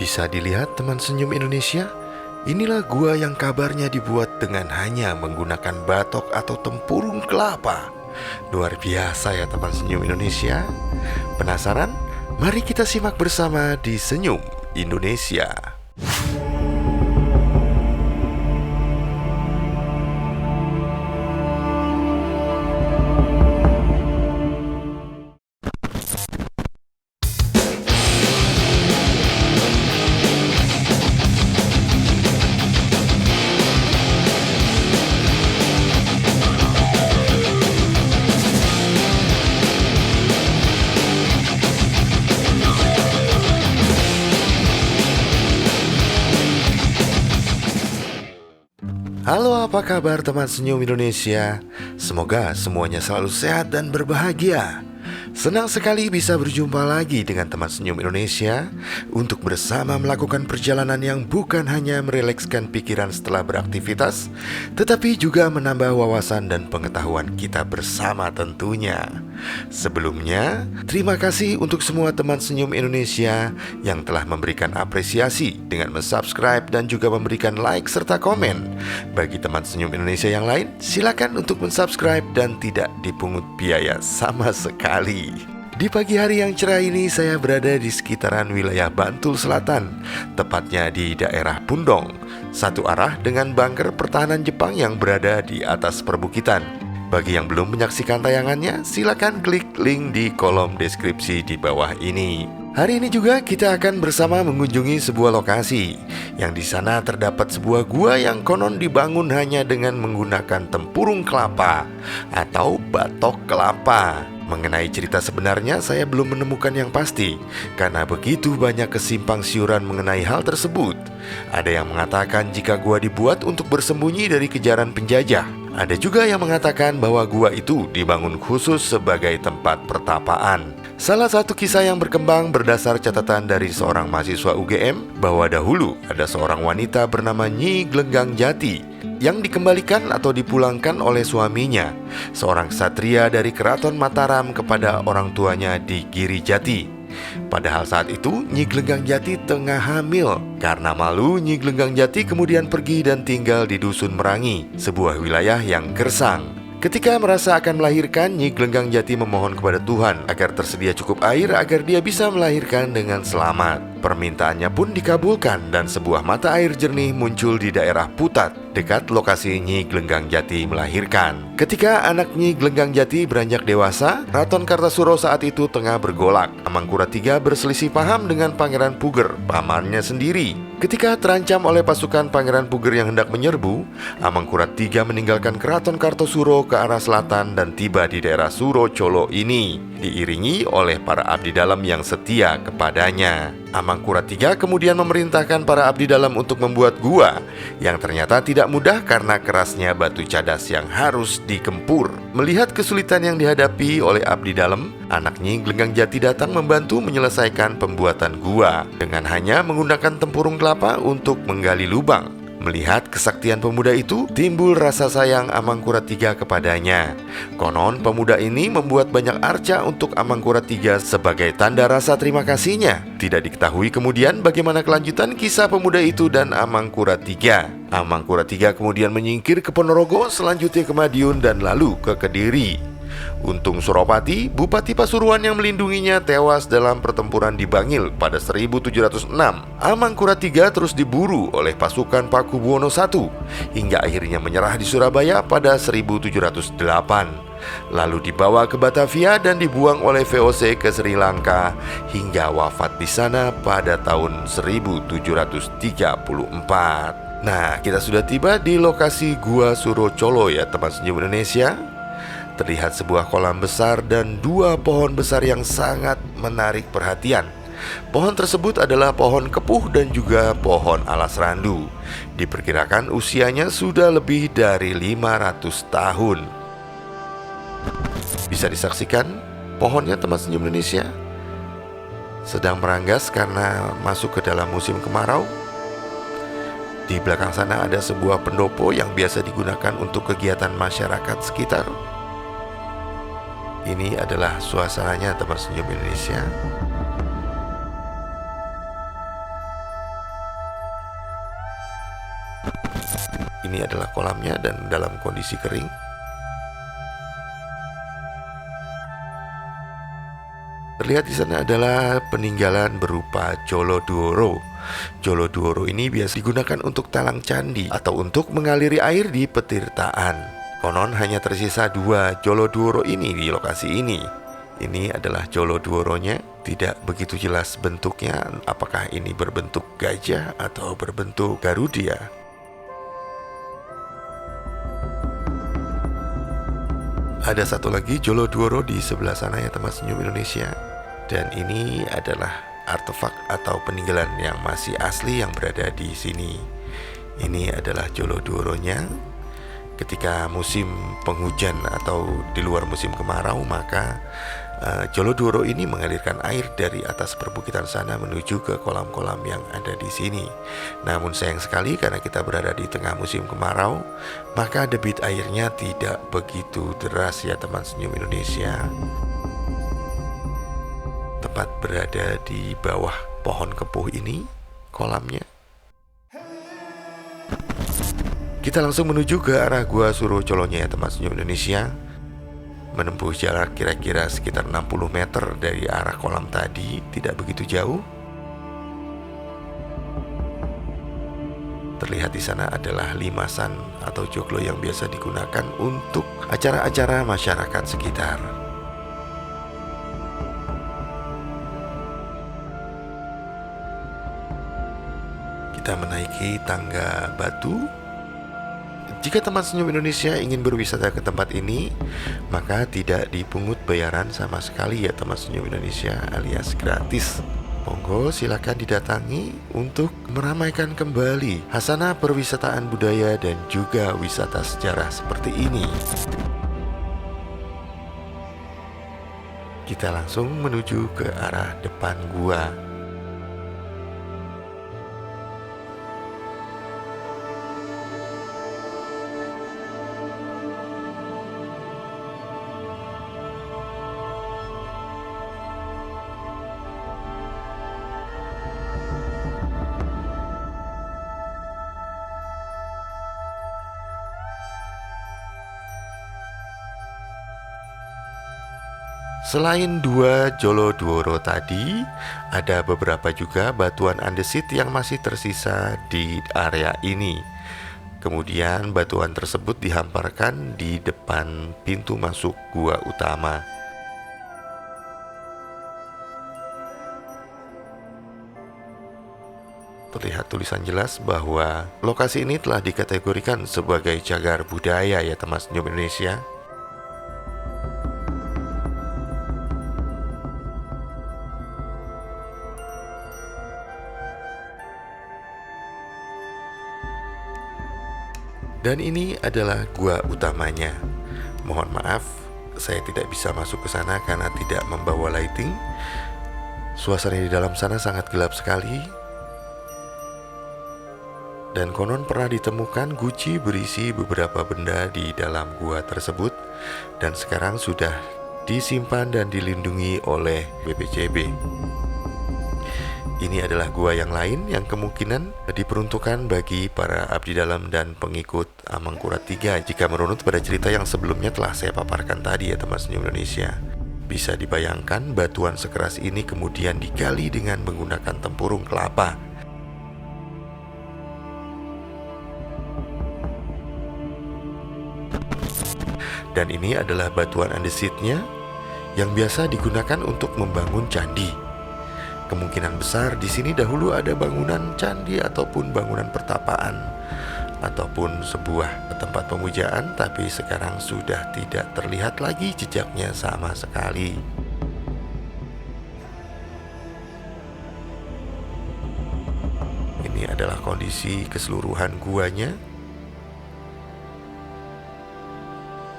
Bisa dilihat teman senyum Indonesia, inilah gua yang kabarnya dibuat dengan hanya menggunakan batok atau tempurung kelapa. Luar biasa ya teman senyum Indonesia. Penasaran? Mari kita simak bersama di Senyum Indonesia. Halo, apa kabar teman senyum Indonesia? Semoga semuanya selalu sehat dan berbahagia. Senang sekali bisa berjumpa lagi dengan teman senyum Indonesia untuk bersama melakukan perjalanan yang bukan hanya merilekskan pikiran setelah beraktivitas, tetapi juga menambah wawasan dan pengetahuan kita bersama tentunya. Sebelumnya, terima kasih untuk semua teman senyum Indonesia yang telah memberikan apresiasi dengan subscribe dan juga memberikan like serta komen. Bagi teman senyum Indonesia yang lain, silakan untuk subscribe dan tidak dipungut biaya sama sekali. Di pagi hari yang cerah ini saya berada di sekitaran wilayah Bantul Selatan, tepatnya di daerah Pundong, satu arah dengan bunker pertahanan Jepang yang berada di atas perbukitan. Bagi yang belum menyaksikan tayangannya, silakan klik link di kolom deskripsi di bawah ini. Hari ini juga kita akan bersama mengunjungi sebuah lokasi yang di sana terdapat sebuah gua yang konon dibangun hanya dengan menggunakan tempurung kelapa atau batok kelapa. Mengenai cerita sebenarnya saya belum menemukan yang pasti karena begitu banyak kesimpang siuran mengenai hal tersebut. Ada yang mengatakan jika gua dibuat untuk bersembunyi dari kejaran penjajah. Ada juga yang mengatakan bahwa gua itu dibangun khusus sebagai tempat pertapaan. Salah satu kisah yang berkembang berdasar catatan dari seorang mahasiswa UGM bahwa dahulu ada seorang wanita bernama Nyi Glenggang Jati yang dikembalikan atau dipulangkan oleh suaminya, seorang ksatria dari Keraton Mataram, kepada orang tuanya di Giri Jati. Padahal saat itu Nyi Glenggang Jati tengah hamil. Karena malu, Nyi Glenggang Jati kemudian pergi dan tinggal di Dusun Merangi, sebuah wilayah yang gersang. Ketika merasa akan melahirkan, Nyi Glenggang Jati memohon kepada Tuhan agar tersedia cukup air agar dia bisa melahirkan dengan selamat. Permintaannya pun dikabulkan dan sebuah mata air jernih muncul di daerah Putat, dekat lokasi Nyi Glenggang Jati melahirkan. Ketika anak Nyi Glenggang Jati beranjak dewasa, Raton Kartasuro saat itu tengah bergolak. Amangkurat III berselisih paham dengan Pangeran Puger, pamannya sendiri. Ketika terancam oleh pasukan Pangeran Puger yang hendak menyerbu, Amangkurat III meninggalkan Keraton Kartosuro ke arah selatan dan tiba di daerah Suro Colo ini, diiringi oleh para abdi dalam yang setia kepadanya. Amangkurat III kemudian memerintahkan para abdi dalam untuk membuat gua yang ternyata tidak mudah karena kerasnya batu cadas yang harus dikempur. Melihat kesulitan yang dihadapi oleh abdi dalam, anak Nyi Glenggang Jati datang membantu menyelesaikan pembuatan gua dengan hanya menggunakan tempurung kelapa untuk menggali lubang. Melihat kesaktian pemuda itu, timbul rasa sayang Amangkurat III kepadanya. Konon pemuda ini membuat banyak arca untuk Amangkurat III sebagai tanda rasa terima kasihnya. Tidak diketahui kemudian bagaimana kelanjutan kisah pemuda itu dan Amangkurat III. Amangkurat III kemudian menyingkir ke Ponorogo, selanjutnya ke Madiun dan lalu ke Kediri. Untung Suropati, Bupati Pasuruan yang melindunginya, tewas dalam pertempuran di Bangil pada 1706. Amangkurat III terus diburu oleh pasukan Pakubuwono I hingga akhirnya menyerah di Surabaya pada 1708. Lalu dibawa ke Batavia dan dibuang oleh VOC ke Sri Lanka hingga wafat di sana pada tahun 1734. Nah, kita sudah tiba di lokasi Gua Suro Colo ya teman senyum Indonesia. Terlihat sebuah kolam besar dan dua pohon besar yang sangat menarik perhatian. Pohon tersebut adalah pohon kepuh dan juga pohon alas randu. Diperkirakan usianya sudah lebih dari 500 tahun. Bisa disaksikan pohonnya teman senyum Indonesia sedang meranggas karena masuk ke dalam musim kemarau. Di belakang sana ada sebuah pendopo yang biasa digunakan untuk kegiatan masyarakat sekitar. Ini adalah suasananya teman senyum Indonesia. Ini adalah kolamnya dan dalam kondisi kering. Terlihat di sana adalah peninggalan berupa Joloduoro. Joloduoro ini biasa digunakan untuk talang candi atau untuk mengaliri air di petirtaan. Konon hanya tersisa 2 Joloduoro ini di lokasi ini. Ini adalah Joloduoronya. Tidak begitu jelas bentuknya, apakah ini berbentuk gajah atau berbentuk Garuda. Ada satu lagi Joloduoro di sebelah sana ya teman senyum Indonesia. Dan ini adalah artefak atau peninggalan yang masih asli yang berada di sini. Ini adalah Joloduoronya. Ketika musim penghujan atau di luar musim kemarau, maka Joloduoro ini mengalirkan air dari atas perbukitan sana menuju ke kolam-kolam yang ada di sini. Namun sayang sekali karena kita berada di tengah musim kemarau, maka debit airnya tidak begitu deras ya teman senyum Indonesia. Tepat berada di bawah pohon kepuh ini kolamnya. Kita langsung menuju ke arah Gua Suro Colonya ya teman senyum Indonesia. Menempuh jarak kira-kira sekitar 60 meter dari arah kolam tadi, tidak begitu jauh. Terlihat di sana adalah limasan atau joglo yang biasa digunakan untuk acara-acara masyarakat sekitar. Kita menaiki tangga batu. Jika teman senyum Indonesia ingin berwisata ke tempat ini, maka tidak dipungut bayaran sama sekali ya teman senyum Indonesia, alias gratis. Monggo silakan didatangi untuk meramaikan kembali hasanah perwisataan budaya dan juga wisata sejarah seperti ini. Kita langsung menuju ke arah depan gua. Selain 2 Joloduoro tadi, ada beberapa juga batuan andesit yang masih tersisa di area ini. Kemudian batuan tersebut dihamparkan di depan pintu masuk gua utama. Terlihat tulisan jelas bahwa lokasi ini telah dikategorikan sebagai cagar budaya ya teman senyum Indonesia. Dan ini adalah gua utamanya. Mohon maaf, saya tidak bisa masuk ke sana karena tidak membawa lighting. Suasana di dalam sana sangat gelap sekali. Dan konon pernah ditemukan guci berisi beberapa benda di dalam gua tersebut. Dan sekarang sudah disimpan dan dilindungi oleh BPCB. Ini adalah gua yang lain yang kemungkinan diperuntukkan bagi para abdi dalam dan pengikut Amangkurat III. Jika merunut pada cerita yang sebelumnya telah saya paparkan tadi ya teman senyum Indonesia. Bisa dibayangkan batuan sekeras ini kemudian digali dengan menggunakan tempurung kelapa. Dan ini adalah batuan andesitnya yang biasa digunakan untuk membangun candi. Kemungkinan besar di sini dahulu ada bangunan candi ataupun bangunan pertapaan ataupun sebuah tempat pemujaan, tapi sekarang sudah tidak terlihat lagi jejaknya sama sekali. Ini adalah kondisi keseluruhan guanya.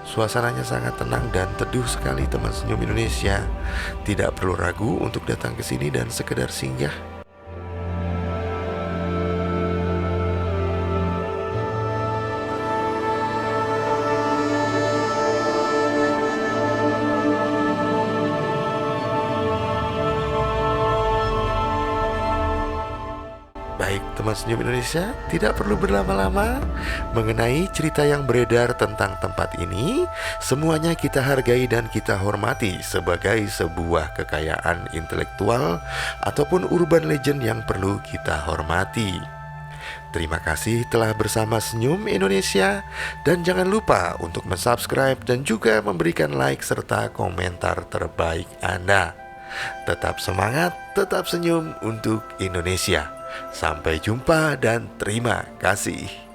Suasananya sangat tenang dan teduh sekali teman senyum Indonesia. Tidak perlu ragu untuk datang ke sini dan sekedar singgah. Baik, Teman Senyum Indonesia tidak perlu berlama-lama mengenai cerita yang beredar tentang tempat ini. Semuanya kita hargai dan kita hormati sebagai sebuah kekayaan intelektual ataupun urban legend yang perlu kita hormati. Terima kasih telah bersama Senyum Indonesia, dan jangan lupa untuk mensubscribe dan juga memberikan like serta komentar terbaik Anda. Tetap semangat, tetap senyum untuk Indonesia. Sampai jumpa dan terima kasih.